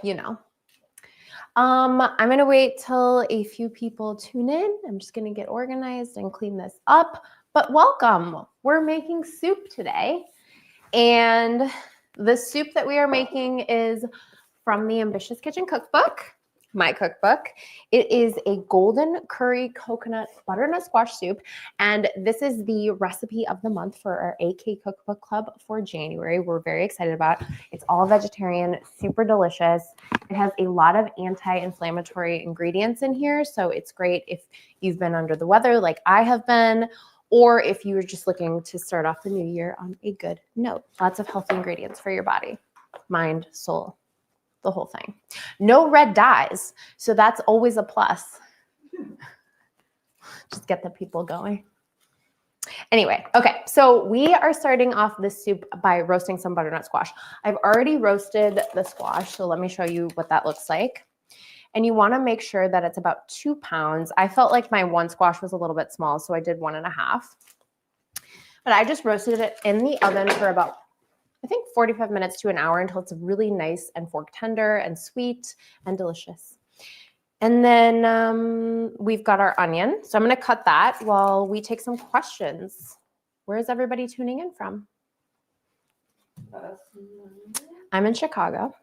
you know. I'm going to wait till a few people tune in. I'm just going to get organized and clean this up. But welcome. We're making soup today. And the soup that we are making is from the Ambitious Kitchen Cookbook, my cookbook. It is a golden curry coconut butternut squash soup. And this is the recipe of the month for our AK Cookbook Club for January. We're very excited about it. It's all vegetarian, super delicious. It has a lot of anti-inflammatory ingredients in here. So it's great if you've been under the weather like I have been, or if you're just looking to start off the new year on a good note. Lots of healthy ingredients for your body, mind, soul, the whole thing. No red dyes, so that's always a plus. Just get the people going. Anyway, okay, so we are starting off this soup by roasting some butternut squash. I've already roasted the squash, so let me show you what that looks like. And you want to make sure that it's about 2 pounds. I felt like my one squash was a little bit small, so I did 1.5. But I just roasted it in the oven for about, I think, 45 minutes to an hour until it's really nice and fork tender and sweet and delicious. And then we've got our onion. So I'm going to cut that while we take some questions. Where is everybody tuning in from? I'm in Chicago.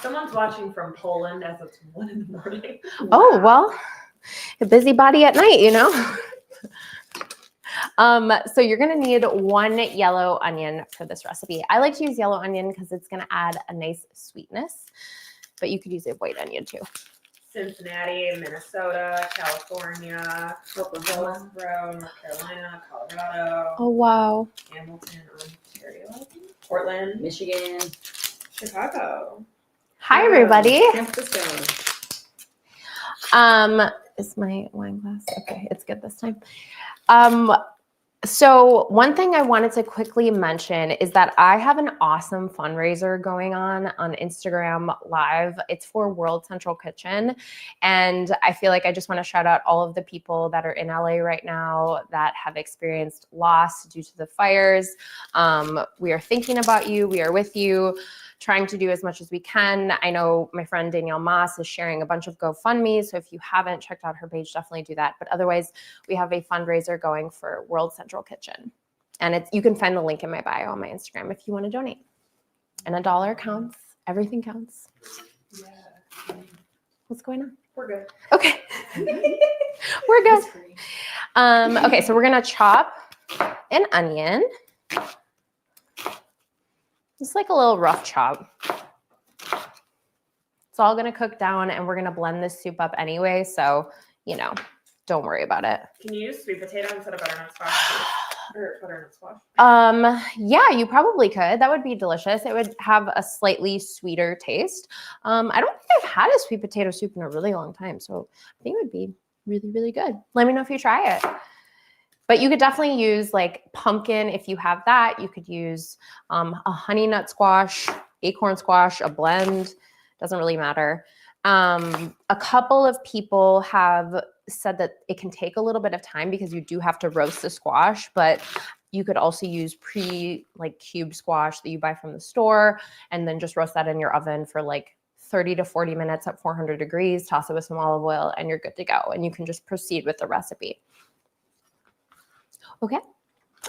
Someone's watching from Poland as it's 1 in the morning. Oh, well, a busybody at night, you know. So you're going to need 1 yellow onion for this recipe. I like to use yellow onion because it's going to add a nice sweetness, but you could use a white onion too. Cincinnati, Minnesota, California, Oklahoma, North Carolina, Colorado. Oh, wow. Hamilton, Ontario, Portland, Michigan, Chicago. Hi, everybody. San Francisco. Is my wine glass? Okay, it's good this time. So one thing I wanted to quickly mention is that I have an awesome fundraiser going on Instagram Live. It's for World Central Kitchen. And I feel like I just want to shout out all of the people that are in LA right now that have experienced loss due to the fires. We are thinking about you. We are with you, trying to do as much as we can. I know my friend Danielle Moss is sharing a bunch of GoFundMe, so if you haven't checked out her page, definitely do that. But otherwise, we have a fundraiser going for World Central Kitchen. And you can find the link in my bio on my Instagram if you want to donate. And $1 counts. Everything counts. Yeah. What's going on? We're good. Okay. We're good. Okay, so we're going to chop an onion. Just like a little rough chop. It's all going to cook down, and we're going to blend this soup up anyway, so, you know, don't worry about it. Can you use sweet potato instead of butternut squash? Or butternut squash? Yeah, you probably could. That would be delicious. It would have a slightly sweeter taste. I don't think I've had a sweet potato soup in a really long time, so I think it would be really, really good. Let me know if you try it. But you could definitely use like pumpkin if you have that. You could use a honey nut squash, acorn squash, a blend. Doesn't really matter. A couple of people have said that it can take a little bit of time because you do have to roast the squash, but you could also use cubed squash that you buy from the store and then just roast that in your oven for like 30 to 40 minutes at 400 degrees, toss it with some olive oil, and you're good to go. And you can just proceed with the recipe. Okay.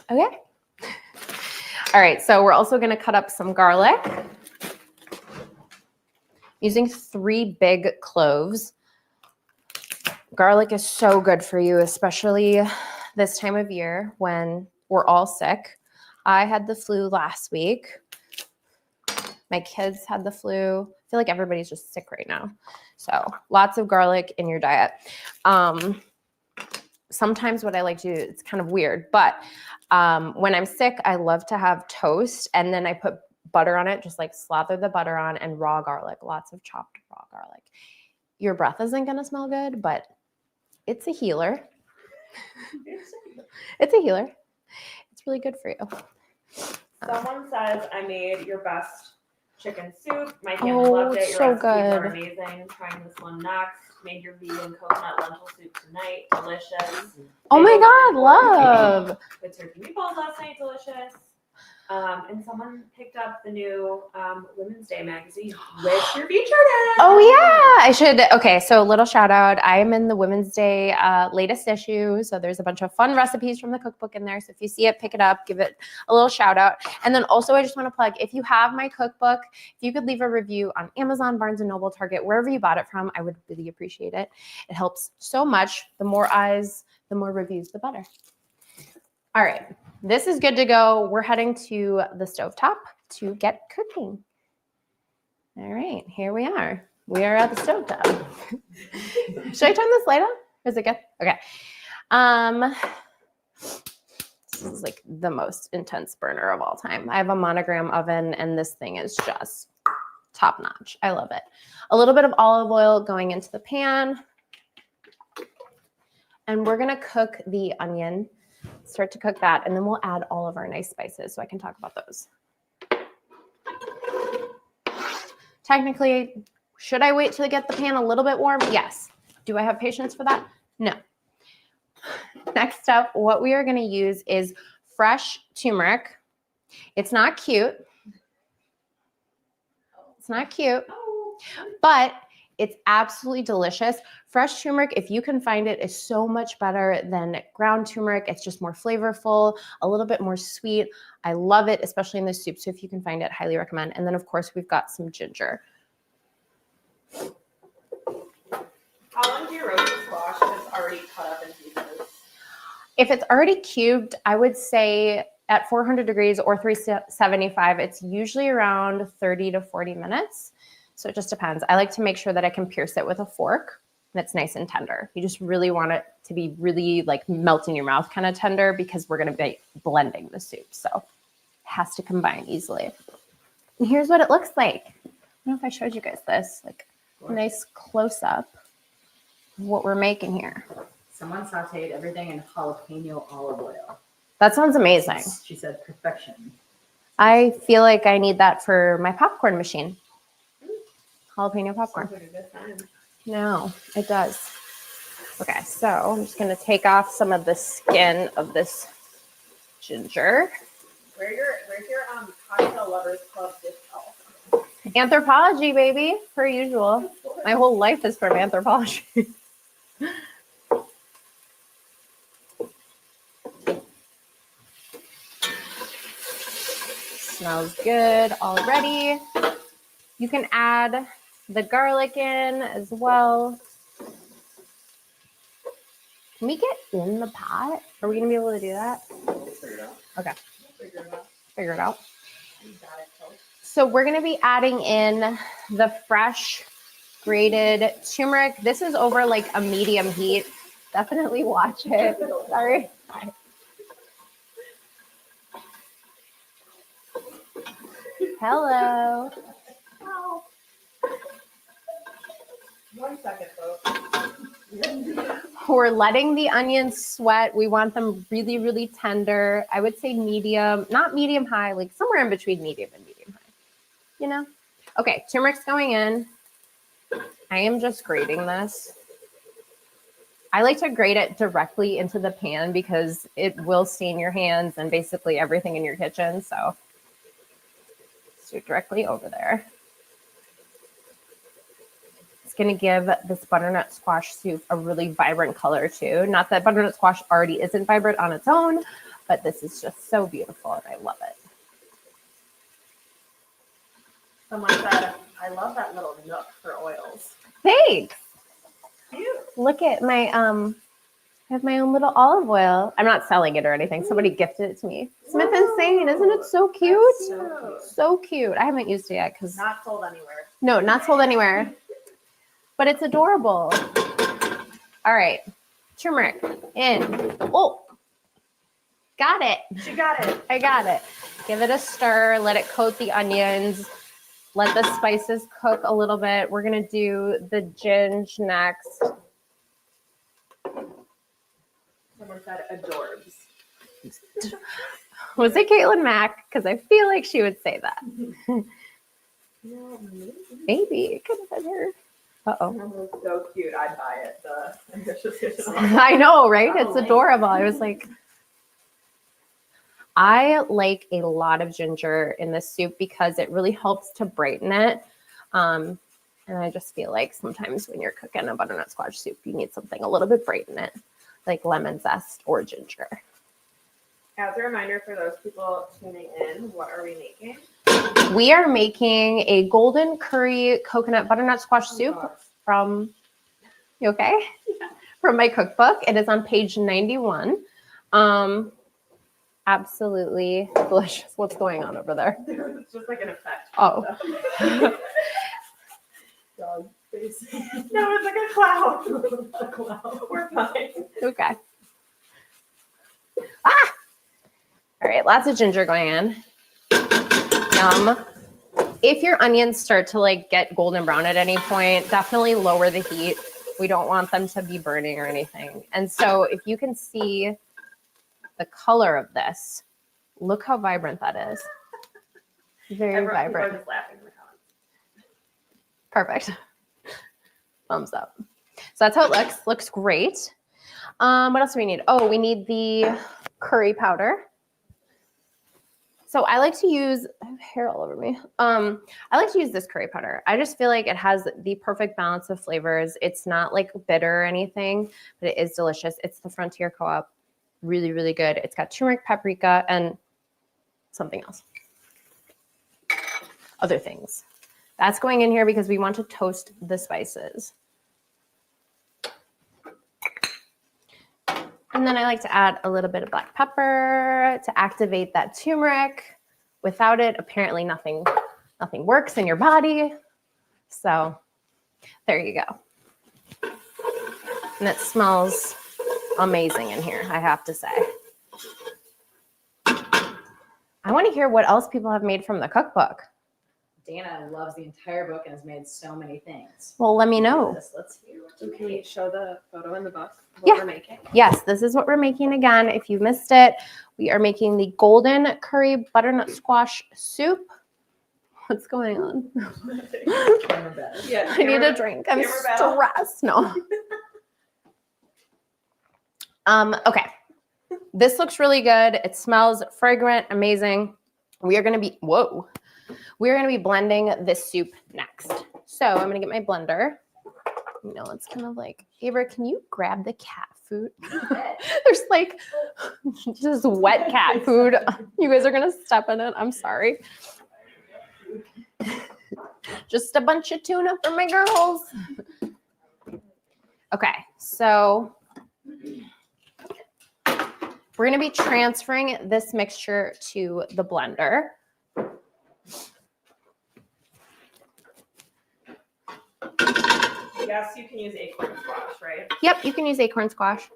All right, so we're also going to cut up some garlic using 3 big cloves. Garlic is so good for you, especially this time of year when we're all sick. I had the flu last week. My kids had the flu. I feel like everybody's just sick right now. So lots of garlic in your diet. Sometimes what I like to do, it's kind of weird, but when I'm sick, I love to have toast and then I put butter on it, just like slather the butter on, and raw garlic, lots of chopped raw garlic. Your breath isn't going to smell good, but it's a healer. It's a healer. It's really good for you. Someone says I made your best chicken soup. My family loved it. Your so recipes are good. amazing. Trying this one next. Made your vegan coconut lentil soup tonight. Delicious. Oh my God, love. With turkey meatballs last night. Delicious. And someone picked up the new Women's Day magazine, which you're featured in. Oh yeah, I should. Okay, so a little shout out. I am in the Women's Day latest issue, so there's a bunch of fun recipes from the cookbook in there. So if you see it, pick it up, give it a little shout out. And then also, I just want to plug, if you have my cookbook, if you could leave a review on Amazon, Barnes & Noble, Target, wherever you bought it from, I would really appreciate it. It helps so much. The more eyes, the more reviews, the better. All right, this is good to go. We're heading to the stovetop to get cooking. All right, here we are. We are at the stovetop. Should I turn this light on? Is it good? Okay. This is like the most intense burner of all time. I have a monogram oven and this thing is just top notch. I love it. A little bit of olive oil going into the pan. And we're gonna cook the onion. Start to cook that, and then we'll add all of our nice spices so I can talk about those. Technically, should I wait till I get the pan a little bit warm? Yes. Do I have patience for that? No. Next up, what we are going to use is fresh turmeric. It's not cute. It's not cute, but it's absolutely delicious. Fresh turmeric, if you can find it, is so much better than ground turmeric. It's just more flavorful, a little bit more sweet. I love it, especially in the soup. So if you can find it, highly recommend. And then of course we've got some ginger. How long do you roast the squash if it's already cut up in pieces? If it's already cubed, I would say at 400 degrees or 375, it's usually around 30 to 40 minutes. So it just depends. I like to make sure that I can pierce it with a fork and it's nice and tender. You just really want it to be really like melt in your mouth kind of tender because we're going to be blending the soup. So it has to combine easily. And here's what it looks like. I don't know if I showed you guys this, like a nice close up of what we're making here. Someone sauteed everything in jalapeno olive oil. That sounds amazing. She said perfection. I feel like I need that for my popcorn machine. Jalapeno popcorn. Sounds like a good time. No, it does. Okay, so I'm just going to take off some of the skin of this ginger. Where's your cocktail lovers club discount? Anthropology, baby, per usual. My whole life is from anthropology. Smells good already. You can add the garlic in as well. Can we get in the pot? Are we gonna be able to do that? Figure it out. Okay, Figure it out. figure it out. You got it, Coach. So we're gonna be adding in the fresh grated turmeric. This is over like a medium heat. Definitely watch it. Sorry. Hello. Oh. 1 second, folks. We're letting the onions sweat. We want them really, really tender. I would say medium, not medium high, like somewhere in between medium and medium high. You know? Okay, turmeric's going in. I am just grating this. I like to grate it directly into the pan because it will stain your hands and basically everything in your kitchen. So let's do it directly over there. It's going to give this butternut squash soup a really vibrant color too. Not that butternut squash already isn't vibrant on its own, but this is just so beautiful and I love it. Someone said, I love that little nook for oils. Thanks. Cute. Look at my, I have my own little olive oil. I'm not selling it or anything. Somebody gifted it to me. Smith and Saint, isn't it so cute? So cute. I haven't used it yet because Not sold anywhere. no, not sold anywhere, but it's adorable. All right, turmeric in. Oh, got it. She got it. I got it. Give it a stir. Let it coat the onions. Let the spices cook a little bit. We're going to do the ginger next. Someone said adorbs. Was it Caitlin Mack? Because I feel like she would say that. Maybe it could have been her. Uh-oh. That was so cute. I'd buy it. The Ambitious Kitchen. I know, right? It's adorable. I was like, I like a lot of ginger in this soup because it really helps to brighten it. And I just feel like sometimes when you're cooking a butternut squash soup, you need something a little bit brighten it, like lemon zest or ginger. As a reminder for those people tuning in, what are we making? We are making a golden curry coconut butternut squash soup from, you okay? Yeah. From my cookbook. It is on page 91. Absolutely delicious. What's going on over there? It's just like an effect. Oh. Dog face. No, it's like a cloud. A cloud. We're fine. Okay. Ah! All right, lots of ginger going in. Yum. If your onions start to like get golden brown at any point, definitely lower the heat. We don't want them to be burning or anything. And so if you can see the color of this, look how vibrant that is. Very vibrant. People are just laughing in the comments. Perfect. Thumbs up. So that's how it looks. Looks great. What else do we need? Oh, we need the curry powder. So I like to use, I have hair all over me. I like to use this curry powder. I just feel like it has the perfect balance of flavors. It's not like bitter or anything, but it is delicious. It's the Frontier Co-op. Really, really good. It's got turmeric, paprika, and something else. Other things. That's going in here because we want to toast the spices. And then I like to add a little bit of black pepper to activate that turmeric. Without it, apparently nothing works in your body. So there you go. And it smells amazing in here, I have to say. I want to hear what else people have made from the cookbook. Dana loves the entire book and has made so many things. Well, let me know. Let's hear what So you can we made. show the photo in the book of Yeah. what we're making? Yes, this is what we're making again. If you missed it, we are making the golden curry butternut squash soup. What's going on? Camera better. Yeah, I need a drink. I'm camera battle. stressed. No. Okay. This looks really good. It smells fragrant, amazing. We are going to be, we're going to be blending this soup next. So I'm going to get my blender. You know, it's kind of like, Ava, can you grab the cat food? There's like just wet cat food. You guys are going to step in it. I'm sorry. Just a bunch of tuna for my girls. Okay, so we're going to be transferring this mixture to the blender. Yes, you can use acorn squash, right? Yep, you can use acorn squash.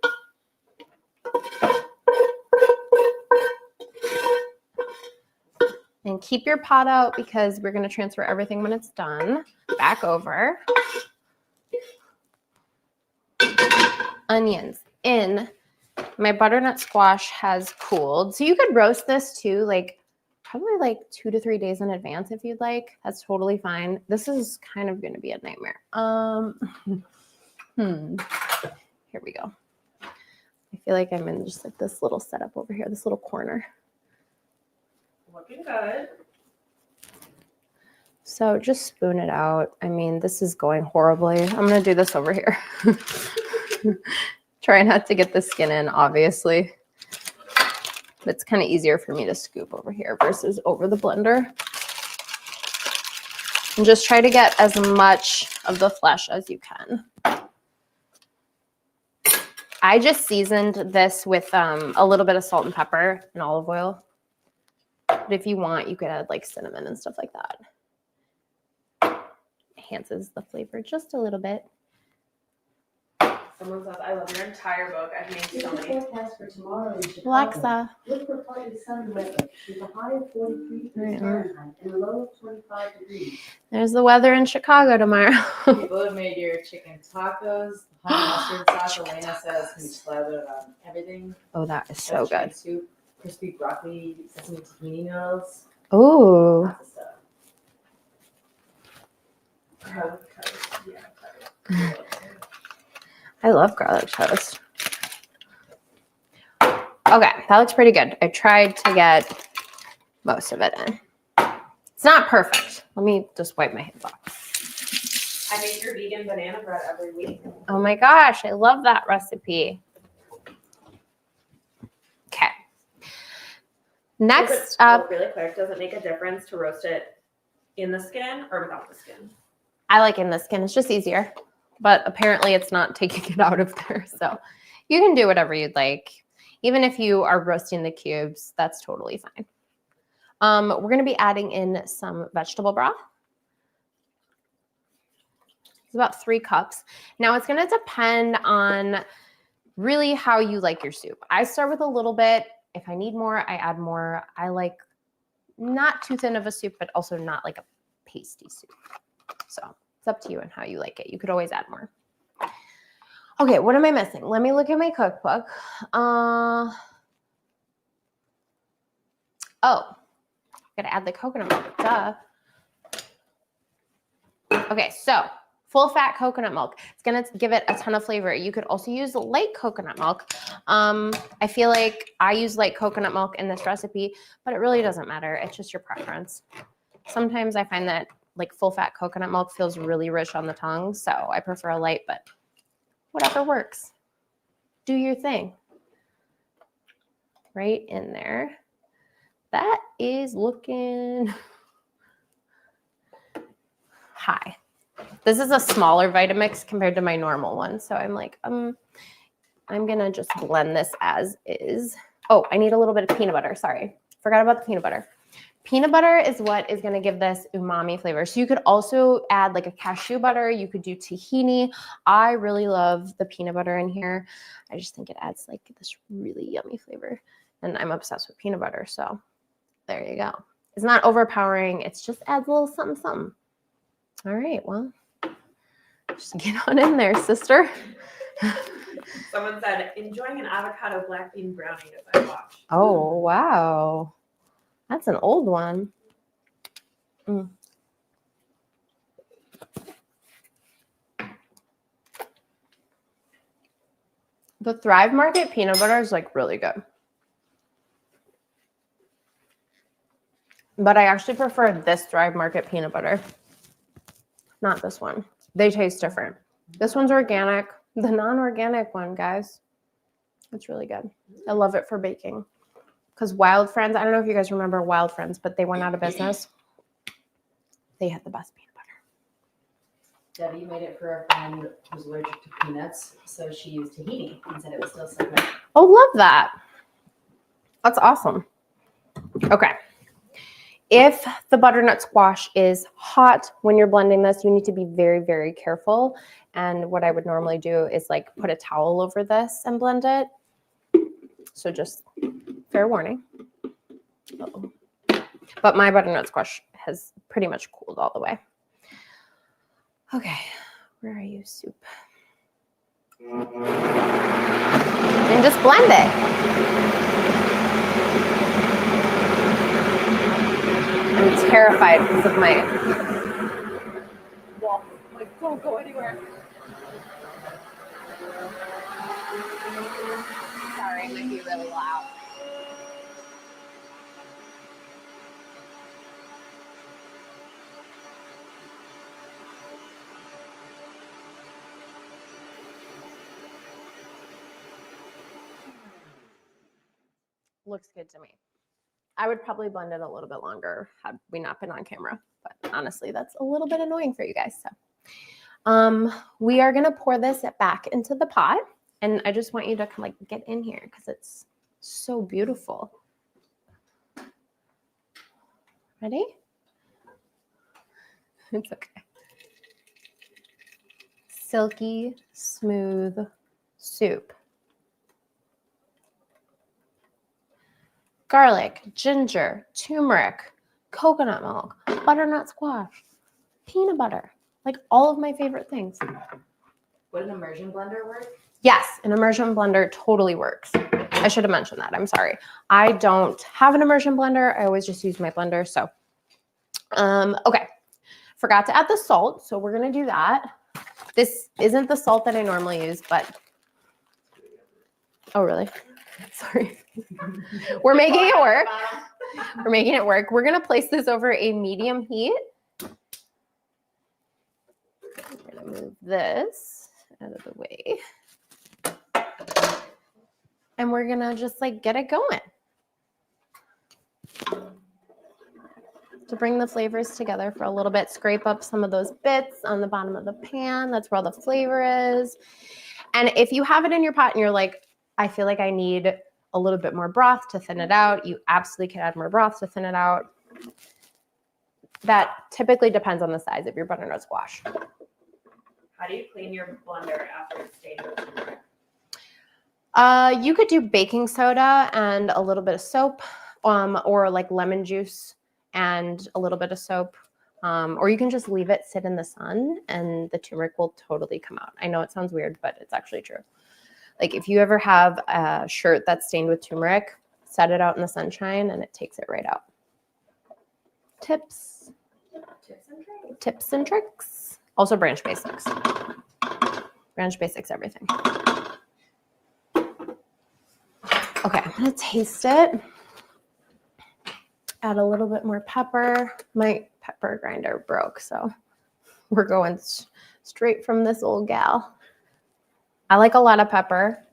And keep your pot out because we're going to transfer everything when it's done. Back over. Onions in. My butternut squash has cooled. So you could roast this too, like probably like 2 to 3 days in advance if you'd like. That's totally fine. This is kind of going to be a nightmare. Here we go. I feel like I'm in just like this little setup over here, this little corner. Looking good. So just spoon it out. I mean, this is going horribly. I'm going to do this over here. Try not to get the skin in, obviously. It's kind of easier for me to scoop over here versus over the blender. And just try to get as much of the flesh as you can. I just seasoned this with a little bit of salt and pepper and olive oil. But if you want, you could add like cinnamon and stuff like that. Enhances the flavor just a little bit. Someone says, I love your entire book. I've made so many. Forecast for tomorrow in Chicago. Alexa. Look for partly sunny weather with a high of 43 degrees Fahrenheit and a low of 25 degrees. There's the weather in Chicago tomorrow. People have made your chicken tacos, honey mustard sauce. Elena says can be slathered on everything. Oh, that is so Chicken good. Soup, crispy broccoli, sesame tahini noodles. Oh, Lots of stuff. Yeah. I love garlic toast. Okay, that looks pretty good. I tried to get most of it in. It's not perfect. Let me just wipe my hands off. I make your vegan banana bread every week. Oh my gosh, I love that recipe. Okay. Next up, really quick, does it make a difference to roast it in the skin or without the skin? I like in the skin. It's just easier. But apparently it's not taking it out of there. So you can do whatever you'd like. Even if you are roasting the cubes, that's totally fine. We're going to be adding in some vegetable broth. It's about 3 cups. Now it's going to depend on really how you like your soup. I start with a little bit. If I need more, I add more. I like not too thin of a soup, but also not like a pasty soup. So it's up to you and how you like it. You could always add more. Okay, what am I missing? Let me look at my cookbook. Gotta add the coconut milk, duh. Okay, so full fat coconut milk. It's gonna give it a ton of flavor. You could also use light coconut milk. I feel like I use light coconut milk in this recipe, but it really doesn't matter. It's just your preference. Sometimes I find that like full fat coconut milk feels really rich on the tongue, so I prefer a light, but whatever works. Do your thing. Right in there. That is looking high. This is a smaller Vitamix compared to my normal one. So I'm like, I'm gonna just blend this as is. Oh, I need a little bit of peanut butter. Sorry, forgot about the peanut butter. Peanut butter is what is gonna give this umami flavor. So you could also add like a cashew butter. You could do tahini. I really love the peanut butter in here. I just think it adds like this really yummy flavor. And I'm obsessed with peanut butter, so there you go. It's not overpowering. It just adds a little something, something. All right, well, just get on in there, sister. Someone said, enjoying an avocado black bean brownie as I watch. Oh, wow. That's an old one. Mm. The Thrive Market peanut butter is like really good. But I actually prefer this Thrive Market peanut butter. Not this one. They taste different. This one's organic. The non-organic one, guys, it's really good. I love it for baking. Because Wild Friends, I don't know if you guys remember Wild Friends, but they went out of business. They had the best peanut butter. Debbie made it for a friend who's allergic to peanuts, so she used tahini and said it was still so good. Oh, love that. That's awesome. Okay. If the butternut squash is hot when you're blending this, you need to be very, very careful. And what I would normally do is like put a towel over this and blend it. So just fair warning. Uh-oh. But my butternut squash has pretty much cooled all the way. Okay, where are you, soup? And just blend it. I'm terrified because of my wall. Like, don't go anywhere. Sorry, it might be really loud. Looks good to me. I would probably blend it a little bit longer had we not been on camera, but honestly, that's a little bit annoying for you guys. So, we are gonna pour this back into the pot, and I just want you to kind of like get in here because it's so beautiful. Ready? It's okay. Silky, smooth soup. Garlic, ginger, turmeric, coconut milk, butternut squash, peanut butter, like all of my favorite things. Would an immersion blender work? Yes, an immersion blender totally works. I should have mentioned that. I'm sorry. I don't have an immersion blender. I always just use my blender. So, okay. Forgot to add the salt. So we're going to do that. This isn't the salt that I normally use, but, oh, really? Sorry. We're making it work. We're making it work. We're going to place this over a medium heat. We're going to move this out of the way. And we're going to just like get it going. To bring the flavors together for a little bit, scrape up some of those bits on the bottom of the pan. That's where all the flavor is. And if you have it in your pot and you're like, I feel like I need a little bit more broth to thin it out, you absolutely can add more broth to thin it out. That typically depends on the size of your butternut squash. How do you clean your blender after it's stained with turmeric? You could do baking soda and a little bit of soap, or like lemon juice and a little bit of soap. Or you can just leave it sit in the sun and the turmeric will totally come out. I know it sounds weird, but it's actually true. Like if you ever have a shirt that's stained with turmeric, set it out in the sunshine and it takes it right out. Tips and tricks. Also branch basics. Branch basics, everything. Okay, I'm gonna taste it. Add a little bit more pepper. My pepper grinder broke, so we're going straight from this old gal. I like a lot of pepper.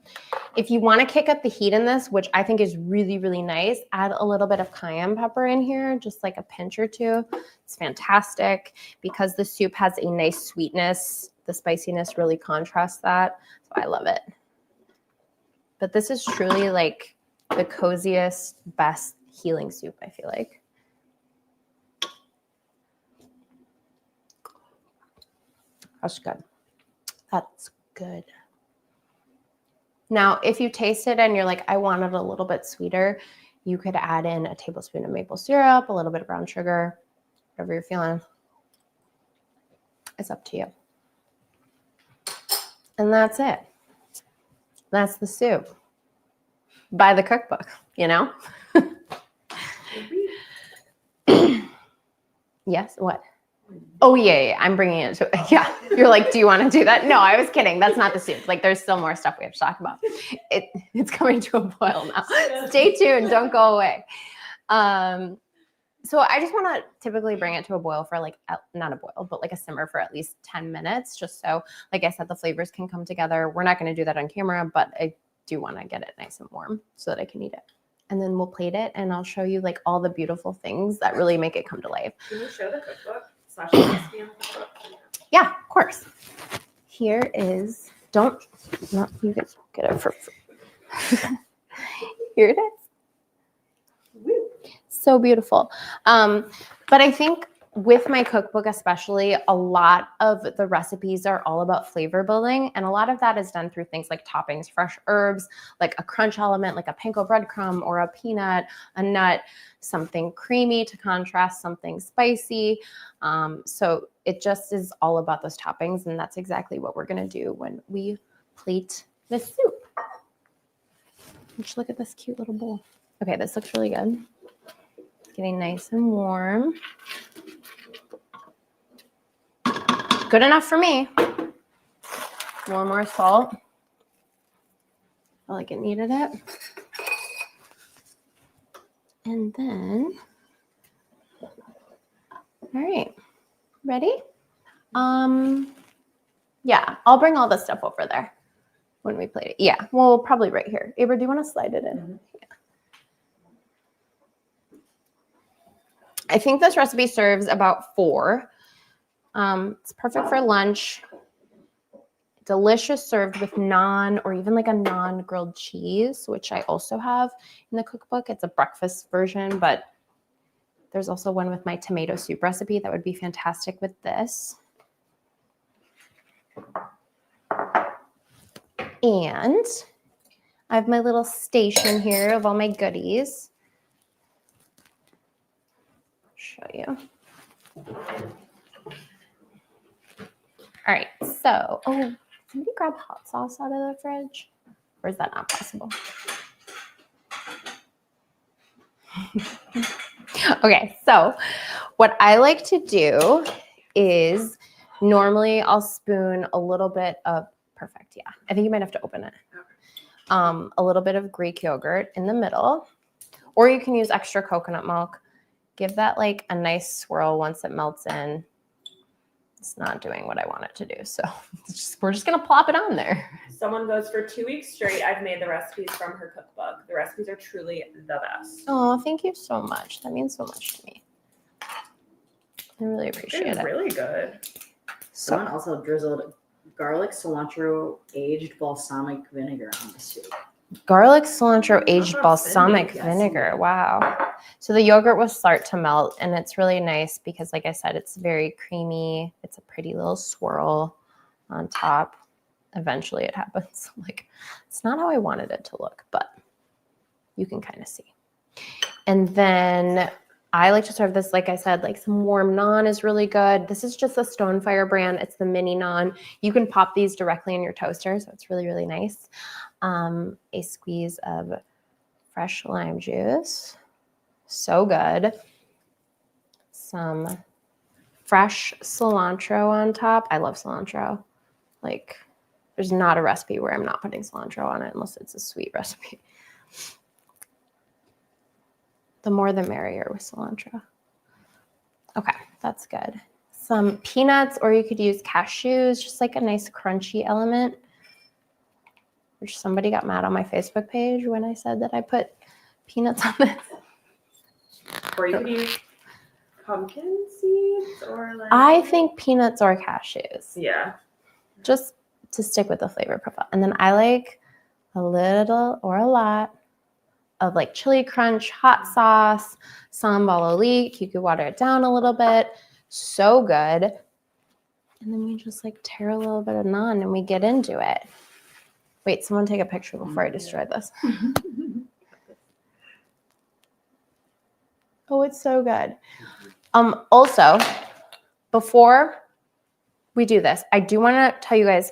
If you want to kick up the heat in this, which I think is really, really nice, add a little bit of cayenne pepper in here, just like a pinch or two. It's fantastic because the soup has a nice sweetness. The spiciness really contrasts that, so I love it. But this is truly like the coziest, best healing soup, I feel like. That's good. That's good. Now, if you taste it and you're like, I want it a little bit sweeter, you could add in a tablespoon of maple syrup, a little bit of brown sugar, whatever you're feeling. It's up to you. And that's it. That's the soup. Buy the cookbook, you know? Yes, what? Oh, yeah, I'm bringing it to, yeah. You're like, do you want to do that? No, I was kidding. That's not the soup. Like, there's still more stuff we have to talk about. It's coming to a boil now. Stay tuned. Don't go away. So I just want to typically bring it to a boil for like, not a boil, but like a simmer for at least 10 minutes, just so, like I said, the flavors can come together. We're not going to do that on camera, but I do want to get it nice and warm so that I can eat it. And then we'll plate it and I'll show you like all the beautiful things that really make it come to life. Can you show the cookbook / recipe on the cookbook? Yeah, of course. Here is, you can get it for free. Here it is. So beautiful. But I think with my cookbook especially, a lot of the recipes are all about flavor building. And a lot of that is done through things like toppings, fresh herbs, like a crunch element, like a panko breadcrumb or a peanut, a nut, something creamy to contrast something spicy. So it just is all about those toppings. And that's exactly what we're going to do when we plate this soup. Just look at this cute little bowl. Okay, this looks really good. Getting nice and warm. Good enough for me. More salt. Felt like it needed it. And then, all right, ready? Yeah, I'll bring all this stuff over there when we plate it. Yeah, well, probably right here. Ava, do you want to slide it in? Mm-hmm. Yeah. I think this recipe serves about 4. It's perfect for lunch. Delicious served with naan or even like a naan grilled cheese, which I also have in the cookbook. It's a breakfast version, but there's also one with my tomato soup recipe that would be fantastic with this. And I have my little station here of all my goodies. I'll show you. All right, so, somebody grab hot sauce out of the fridge? Or is that not possible? Okay, so what I like to do is normally I'll spoon a little bit of, perfect, yeah. I think you might have to open it. a little bit of Greek yogurt in the middle, or you can use extra coconut milk. Give that like a nice swirl once it melts in. It's not doing what I want it to do, so we're just gonna plop it on there. Someone goes for 2 weeks straight. I've made the recipes from her cookbook. The recipes are truly the best. Oh, thank you so much. That means so much to me. I really appreciate It's it. really good. Someone also drizzled garlic, cilantro, aged balsamic vinegar on the soup. Garlic, cilantro, aged That's balsamic yes. vinegar. Wow. So the yogurt will start to melt, and it's really nice because, like I said, it's very creamy. It's a pretty little swirl on top. Eventually it happens. Like, it's not how I wanted it to look, but you can kind of see. And then I like to serve this, like I said, like some warm naan is really good. This is just a Stonefire brand. It's the mini naan. You can pop these directly in your toaster, so it's really, really nice. A squeeze of fresh lime juice. So good. Some fresh cilantro on top. I love cilantro. Like, there's not a recipe where I'm not putting cilantro on it unless it's a sweet recipe. The more the merrier with cilantro. Okay, that's good. Some peanuts, or you could use cashews, just like a nice crunchy element. Which somebody got mad on my Facebook page when I said that I put peanuts on this. Or you could use pumpkin seeds or like. I think peanuts or cashews, Yeah. just to stick with the flavor profile. And then I like a little or a lot of like chili crunch, hot sauce, sambal leek. You could water it down a little bit. So good. And then we just like tear a little bit of naan and we get into it. Wait, someone take a picture before I destroy this. Oh, it's so good. Also, before we do this, I do want to tell you guys,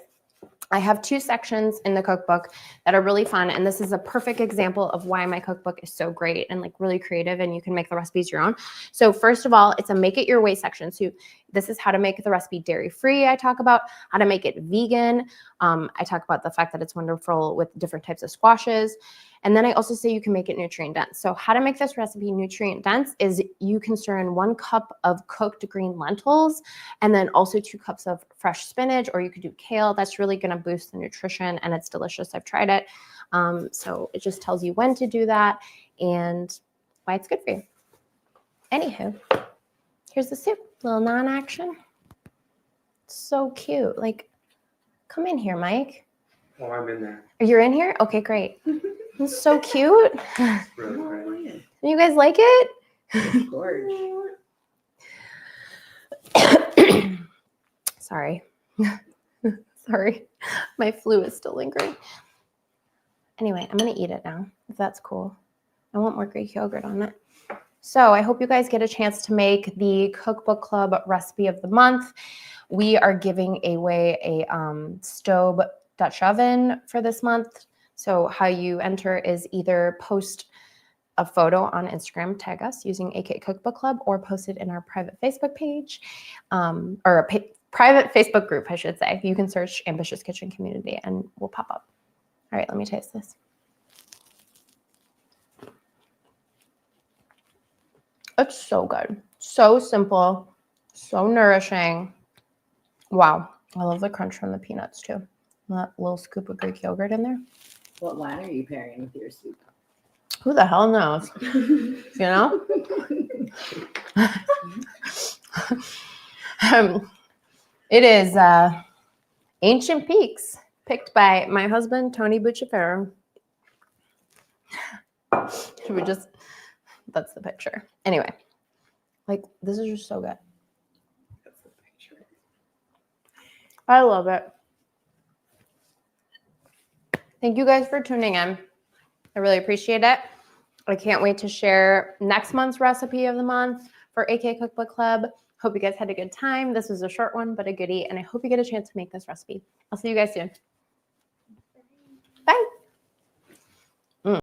I have 2 sections in the cookbook that are really fun, and this is a perfect example of why my cookbook is so great and like really creative, and you can make the recipes your own. So first of all, it's a make it your way section. So this is how to make the recipe dairy-free. I talk about how to make it vegan. I talk about the fact that it's wonderful with different types of squashes. And then I also say you can make it nutrient dense. So how to make this recipe nutrient dense is you can stir in 1 cup of cooked green lentils and then also 2 cups of fresh spinach, or you could do kale. That's really going to boost the nutrition and it's delicious. I've tried it. So it just tells you when to do that and why it's good for you. Anywho, here's the soup. Little naan action. So cute. Like, come in here, Mike. Oh, I'm in there. You're in here? Okay, great. It's so cute. Really great. You guys like it? Gorge. Sorry. Sorry. My flu is still lingering. Anyway, I'm going to eat it now, if that's cool. I want more Greek yogurt on it. So I hope you guys get a chance to make the Cookbook Club recipe of the month. We are giving away a stove Dutch oven for this month. So how you enter is either post a photo on Instagram, tag us using AK Cookbook Club, or post it in our private Facebook page, or a private Facebook group, I should say. You can search Ambitious Kitchen Community and we'll pop up. All right, let me taste this. It's so good. So simple, so nourishing. Wow, I love the crunch from the peanuts too. That little scoop of Greek yogurt in there. What wine are you pairing with your soup? Who the hell knows? You know? It is Ancient Peaks, picked by my husband, Tony Bucciafero. Should we just, that's the picture. Anyway, like, this is just so good. That's the picture. I love it. Thank you guys for tuning in. I really appreciate it. I can't wait to share next month's recipe of the month for AK Cookbook Club. Hope you guys had a good time. This was a short one, but a goodie, and I hope you get a chance to make this recipe. I'll see you guys soon. Bye.